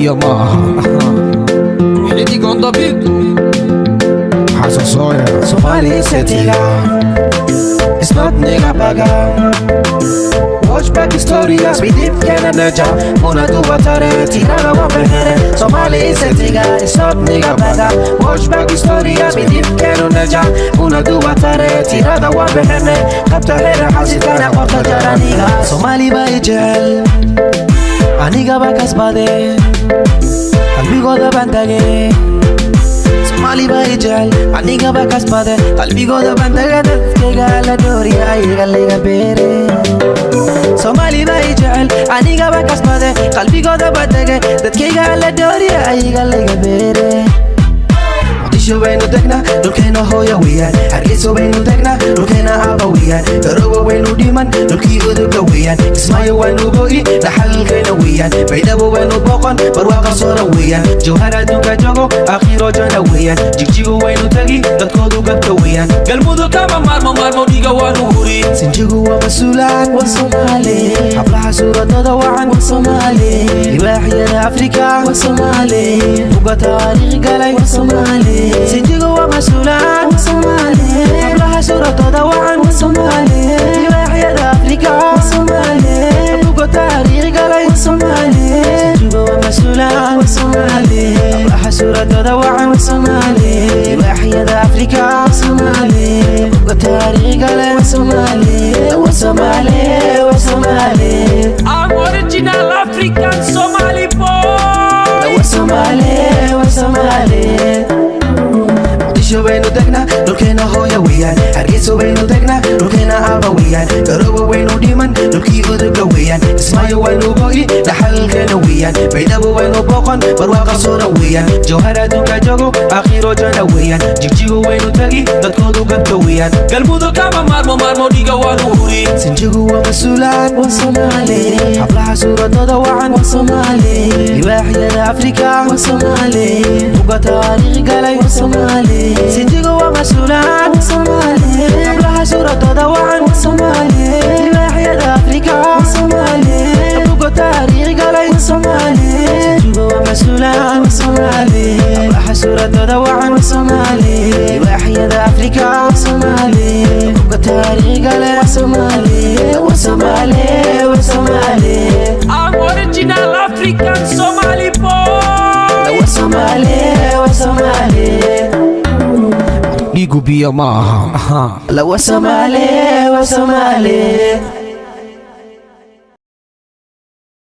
biyo maaha xilidig on the beat xasuusooya Somali setiga it's not nigga baga watch back historias we did Canada una tu batare tirada wa behere Somali setiga it's not nigga baga watch back historias we did Canada una tu batare tirada wa behere qabta hera hasitana qabta jaraniga Somali bayjel aniga bakasbade qalbigooda bandage Somali bayjel aniga bakasbade qalbigooda bandage dadkayga la dooriya ayaga laga beere Somali bayjel aniga bakasbade qalbigooda bandage dadkayga la dooriya ayaga laga beere Disho waynu degna dhulkeena hooyo weeyaan hargeyso waynu degna dhulkeena aaba weeyaan garowe waynu dhiman dhulkii uduga weeyaan kismaayo waynu go'i dhaxalkeena weeyaan baydhabo waynu boqon barwaaqa sooran weeyaan jawhar adduunka joogo aakhiro jana weeyaan jigjigu waynu tegi dadkoodu gabka weeyaan galmudug kama maarmo dhiga waanu huri sinjigu waa mas-uulaan waa Soomaali hablaha suuradooda wacan waa Soomaali libaaxyada Afrika waa Soomaali buga taariikh galay waa Soomaali sinjigu waa mas-uulaan waa Soomaali hablaha suuradooda wacan waa Soomaali libaaxyada Afrika waa Soomaali buga taariikh galay waa Soomaali sinjigu waa mas-uulaan waa Soomaali hablaha suuradooda wacan waa Soomaali libaaxyada Afrika waa Soomaali buga taariikh galay waa Soomaali waa Soomaali waa Soomaali I'm original African Somali boy waa Soomaali waa Soomaali Disho waynu degna dhulkeena hooyo weeyaan hargeyso waynu degna dhulkeena aaba weeyaan garowe waynu dhiman dhulkii uduga weeyaan kismaayo waynu go'i dhaxalkeena weeyaan baydhabo waynu boqon barwaaqa sooran weeyaan jawhar adduunka joogo aakhiro jana weeyaan jigjigu waynu tegi dadkoodu gabka weeyaan galmudug kama maarmo dhiga waanu huri sinjigu waa mas-uulaan waa Soomaali hablaha suuradooda wacan waa Soomaali libaaxyada Afrika waa Soomaali buga taariikh galay waa Soomaali sinjigu waa mas-uulaan waa Soomaali hablaha suuradooda wacan waa Soomaali libaaxyada Afrika waa Soomaali buga taariikh galay waa Soomaali sinjigu waa mas-uulaan waa Soomaali hablaha suuradooda wacan waa Soomaali libaaxyada Afrika waa Soomaali buga taariikh galay waa Soomaali waa Soomaali waa Soomaali I'm original African Somali boy waa Soomaali waa Soomaali dhigu biyo maaha la waa Soomaali waa Soomaali